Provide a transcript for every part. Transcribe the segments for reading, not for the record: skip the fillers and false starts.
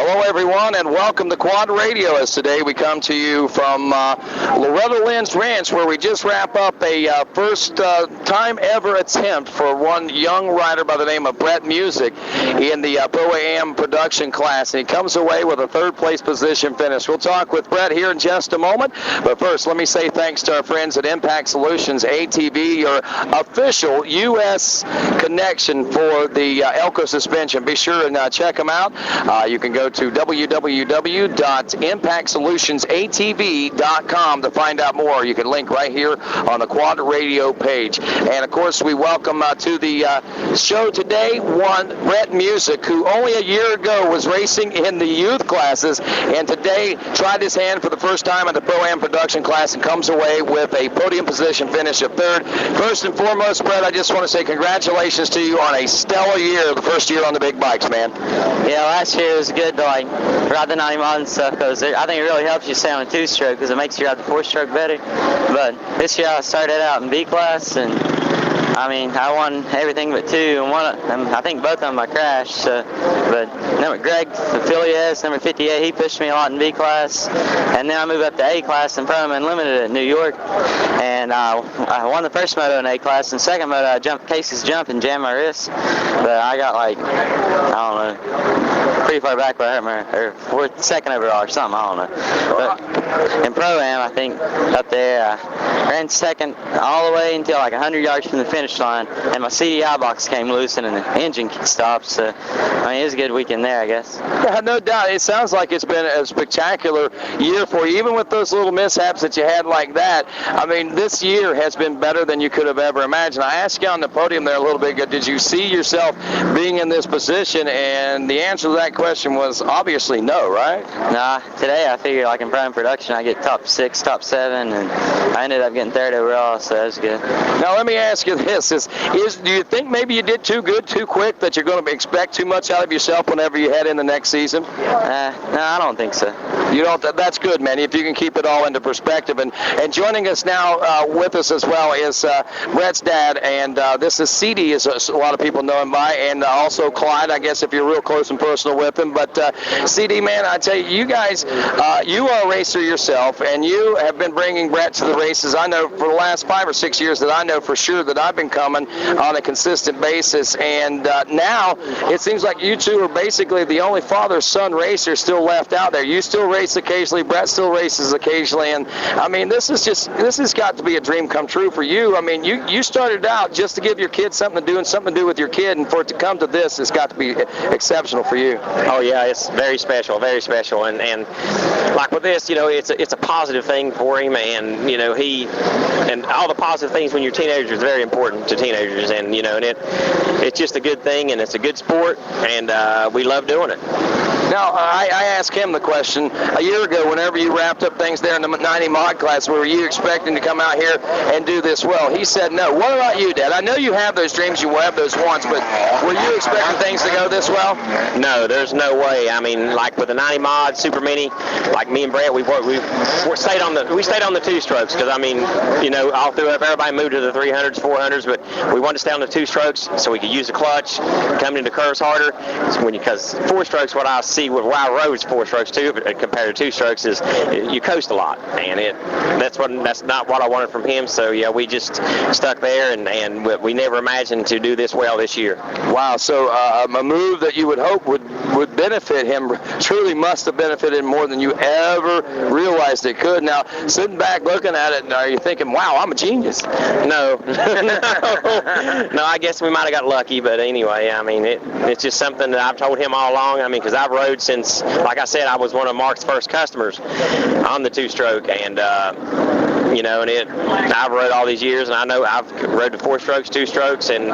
Hello, everyone, and welcome to Quad Radio. As today we come to you from Loretta Lynn's Ranch, where we just wrap up a first time ever attempt for one young rider by the name of Brett Musick in the Pro-Am production class, and he comes away with a third-place position finish. We'll talk with Brett here in just a moment, but first, let me say thanks to our friends at Impact Solutions ATV, your official U.S. connection for the Elko suspension. Be sure and check them out. You can go to www.impactsolutionsatv.com to find out more. You can link right here on the Quad Radio page. And, of course, we welcome to the show today one Brett Musick, who only a year ago was racing in the youth classes, and today tried his hand for the first time in the Pro-Am production class and comes away with a podium position finish of third. First and foremost, Brett, I just want to say congratulations to you on a stellar year, the first year on the big bikes, man. Yeah, last year was good to ride the 90 mod and stuff, because I think it really helps you stay on a two-stroke because it makes you ride the four-stroke better. But this year I started out in B class, and I mean, I won everything but two, and I think both of them I crashed. But number Greg Filiez, number 58, he pushed me a lot in B class, and then I moved up to A class in Pro Unlimited at New York, and I won the first moto in A class, and second moto I jumped Casey's jump and jammed my wrist, but I got I don't know, pretty far back, but I hurt my fourth, second overall or something, I don't know. But in Pro-Am, I think up there I ran second all the way until 100 yards from the finish line, and my CDI box came loose and the engine stopped. So I mean, it was a good weekend there, I guess. Yeah, no doubt. It sounds like it's been a spectacular year for you, even with those little mishaps that you had like that. I mean, this year has been better than you could have ever imagined. I asked you on the podium there a little bit, did you see yourself being in this position? And the answer to that question was obviously no, right? Nah, today I figured in prime production I get top 6, top 7, and I ended up getting third overall, so that was good. Now let me ask you this, do you think maybe you did too good, too quick, that you're going to expect too much out of yourself whenever you head in the next season? No, I don't think so. You don't? That's good, man, if you can keep it all into perspective. And joining us now with us as well is Brett's dad, and this is CD, as a lot of people know him by, and also Clyde, I guess, if you're real close and personal with him. But CD, man, I tell you, you guys, you are a racer yourself, and you have been bringing Brett to the races. I know for the last 5 or 6 years that I know for sure that I've been coming on a consistent basis, and now it seems like you two are basically the only father-son racers still left out there. You still race occasionally, Brett still races occasionally, and I mean, this has got to be a dream come true for you. I mean, you started out just to give your kid something to do and something to do with your kid, and for it to come to this, it's got to be exceptional for you. Oh yeah, it's very special, and like with this, it's a positive thing for him, and and all the positive things when you're teenagers is very important to teenagers, and it's just a good thing, and it's a good sport, and we love doing it. Now, I asked him the question a year ago, whenever you wrapped up things there in the 90 mod class, were you expecting to come out here and do this well? He said no. What about you, Dad? I know you have those dreams, you have those wants, but were you expecting things to go this well? No, there's no way. I mean, like with the 90 mod, Super Mini, like me and Brett, we stayed on the two strokes, because I mean, all through up, everybody moved to the 300s, 400s, but we wanted to stay on the two strokes so we could use the clutch, coming into curves harder. Because four strokes, what I see with why I rode four strokes too, compared to two strokes, is you coast a lot, and that's not what I wanted from him. So yeah, we just stuck there, and we never imagined to do this well this year. Wow. So a move that you would hope would benefit him truly must have benefited more than you ever realized it could. Now, sitting back looking at it, are you thinking, wow, I'm a genius? No. No, I guess we might have got lucky, but anyway, I mean, it's just something that I've told him all along. I mean, because I've rode since, like I said, I was one of Mark's first customers on the two-stroke, and I've rode all these years, and I know I've rode the four strokes, two strokes, and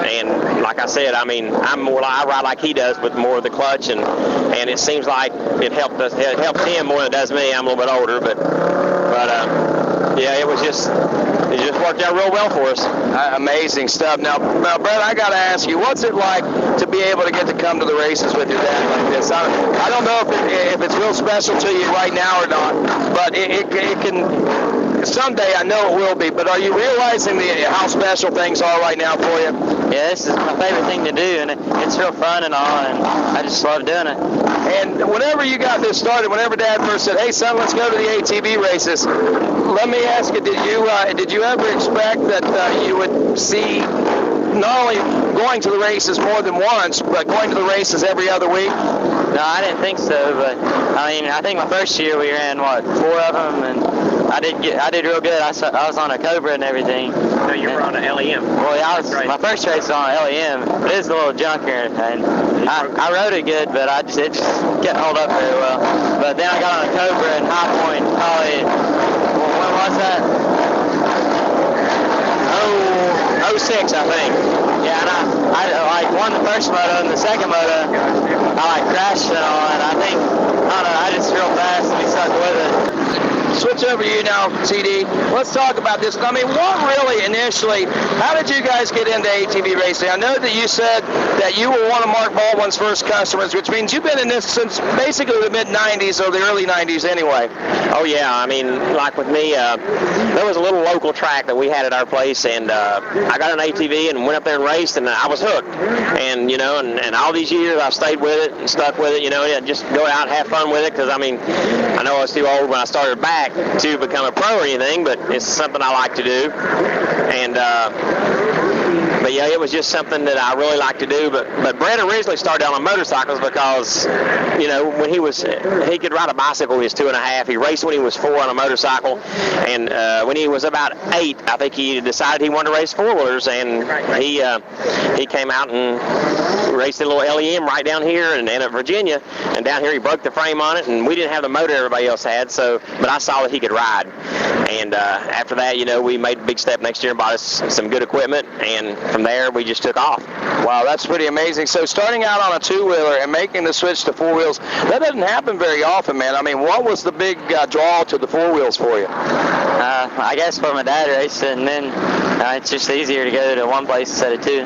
like I said, I mean, I ride like he does with more of the clutch, and it seems like it helps him more than it does me. I'm a little bit older, but yeah, it just worked out real well for us. Amazing stuff. Now, Brett, I got to ask you, what's it like to be able to get to come to the races with your dad like this? I don't know if it's real special to you right now or not, but it can. Someday I know it will be, but are you realizing how special things are right now for you? Yeah, this is my favorite thing to do, and it's real fun and all, and I just love doing it. And whenever you got this started, whenever Dad first said, "Hey son, let's go to the ATV races," let me ask you, did you ever expect that you would see not only going to the races more than once, but going to the races every other week? No, I didn't think so, but I mean, I think my first year we ran 4 of them, and I did real good. I was on a Cobra and everything. No, you were on an LEM. Well, yeah, my first race was on an LEM. It is a little junkier, and I rode it good, but it just couldn't hold up very well. But then I got on a Cobra and High Point, probably, when was that? 06, I think. Yeah, and I won the first moto, and the second moto, I crashed it all, and I don't know, I just real fast and we stuck with it. Switch over to you now, CD. Let's talk about this. I mean, what really initially, how did you guys get into ATV racing? I know that you said that you were one of Mark Baldwin's first customers, which means you've been in this since basically the mid-90s or the early 90s anyway. Oh, yeah. I mean, like with me, there was a little local track that we had at our place, and I got an ATV and went up there and raced, and I was hooked. And, you know, and all these years I've stayed with it and stuck with it, you know, and just go out and have fun with it, because, I mean, I know I was too old when I started back to become a pro or anything, but it's something I like to do. And but yeah, it was just something that I really like to do. But Brett originally started out on motorcycles because, you know, when he could ride a bicycle when he was 2.5. He raced when he was 4 on a motorcycle, and when he was about 8, I think he decided he wanted to race 4-wheelers, and he came out and raced a little LEM right down here and at Virginia, and down here he broke the frame on it, and we didn't have the motor everybody else had, but I saw that he could ride. And after that, you know, we made a big step next year and bought us some good equipment, and from there we just took off. Wow, that's pretty amazing. So starting out on a 2-wheeler and making the switch to 4 wheels, that doesn't happen very often, man. I mean, what was the big draw to the 4 wheels for you? I guess for my dad racing, and then it's just easier to go to one place instead of 2.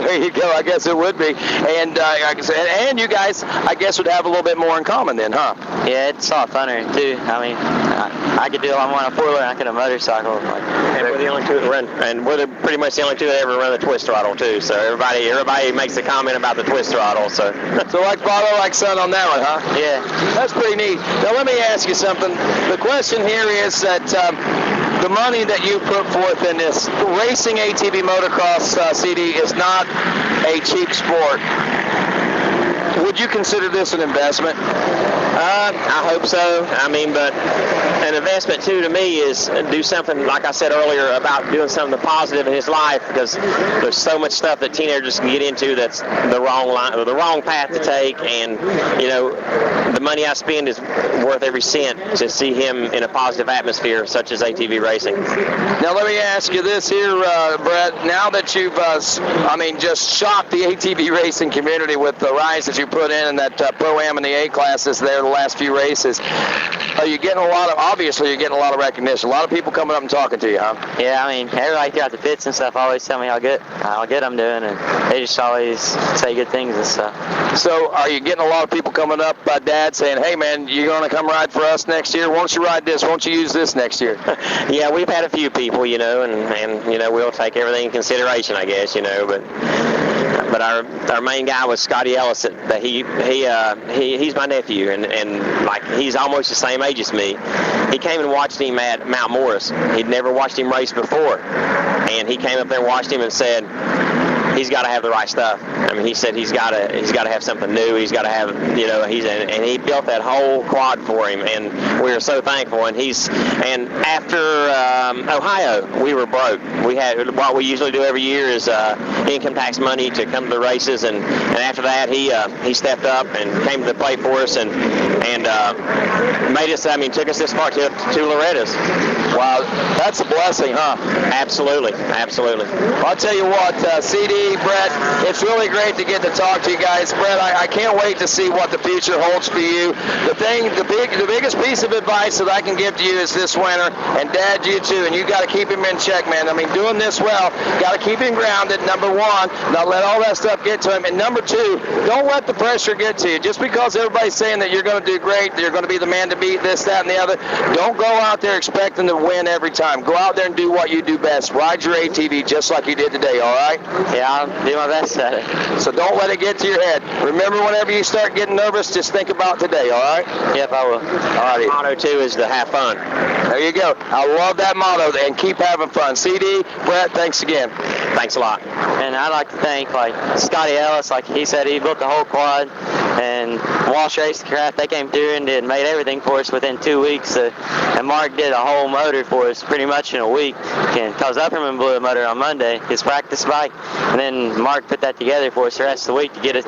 There you go. I guess it would be. And like I said, and you guys, I guess, would have a little bit more in common then, huh? Yeah, it's a lot funner too. I mean, I could do a lot more on a 4-wheeler than I could on a motorcycle. And we're the only two that run, and we're pretty much the only two that ever run the twist throttle too. So everybody makes a comment about the twist throttle. So like father, like son on that one, huh? Yeah. That's pretty neat. Now let me ask you something. The question here is that the money that you put forth in this racing ATV motocross CD is not a cheap sport. Would you consider this an investment? I hope so. I mean, but an investment too to me is do something, like I said earlier, about doing something positive in his life, because there's so much stuff that teenagers can get into that's the wrong line, or the wrong path to take, and you know, the money I spend is worth every cent to see him in a positive atmosphere such as ATV racing. Now let me ask you this here, Brett. Now that you've, just shocked the ATV racing community with the rise that you put in and that Pro-Am and the A classes there the last few races, are you getting obviously you're getting a lot of recognition, a lot of people coming up and talking to you, huh? Yeah, I mean, everybody throughout the pits and stuff always tell me how good I'm doing, and they just always say good things and stuff. So are you getting a lot of people coming up, Dad, saying, hey man, you're going to come ride for us next year? Won't you ride this? Won't you use this next year? Yeah, we've had a few people, you know, and you know, we'll take everything in consideration, I guess, you know, but our main guy was Scotty Ellis. That he's my nephew, and like he's almost the same age as me. He came and watched him at Mount Morris. He'd never watched him race before, and he came up there and watched him and said, he's got to have the right stuff. I mean, he said he's got to have something new. He's got to have, you know, and he built that whole quad for him, and we were so thankful. And after Ohio, we were broke. We had what we usually do every year is income tax money to come to the races, and after that he stepped up and came to the plate for us and made us. I mean, took us this far to Loretta's. Wow, that's a blessing, huh? Absolutely. Well, I'll tell you what, CD, Brett, it's really great to get to talk to you guys. Brett, I can't wait to see what the future holds for you. The biggest piece of advice that I can give to you is this winter, and Dad, you too, and you got to keep him in check, man. I mean, doing this well, got to keep him grounded, number one, not let all that stuff get to him, and number two, don't let the pressure get to you. Just because everybody's saying that you're going to do great, that you're going to be the man to beat, this, that, and the other, don't go out there expecting to win every time. Go out there and do what you do best. Ride your ATV just like you did today, all right? Yeah, I'll do my best at it. So don't let it get to your head. Remember, whenever you start getting nervous, just think about today, all right? Yep, I will. All righty. Motto too is to have fun. There you go. I love that motto, and keep having fun. CD, Brett, thanks again. Thanks a lot. And I'd like to thank Scotty Ellis, like he said, he built the whole quad, and Walsh Racecraft, they came through and made everything for us within 2 weeks. And Mark did a whole motor for us pretty much in a week. Because Upperman blew a motor on Monday, his practice bike, and then Mark put that together for us the rest of the week to get it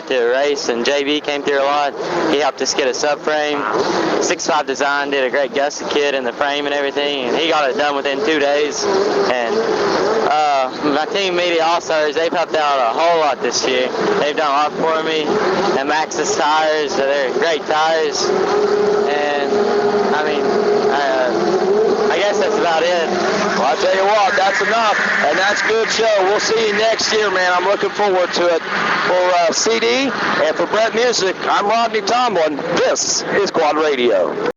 to a race. And JB came through a lot. He helped us get a subframe. 6.5 Design did a great gusset kit in the frame and everything, and he got it done within 2 days. And my team Media All-Stars, they've helped out a whole lot this year. They've done a lot for me. And Maxxis tires, they're great tires. And I mean, I guess that's about it. Well, I'll tell you what, that's enough, and that's a good show. We'll see you next year, man. I'm looking forward to it. For CD and for Brett Musick, I'm Rodney Tomlin. This is Quad Radio.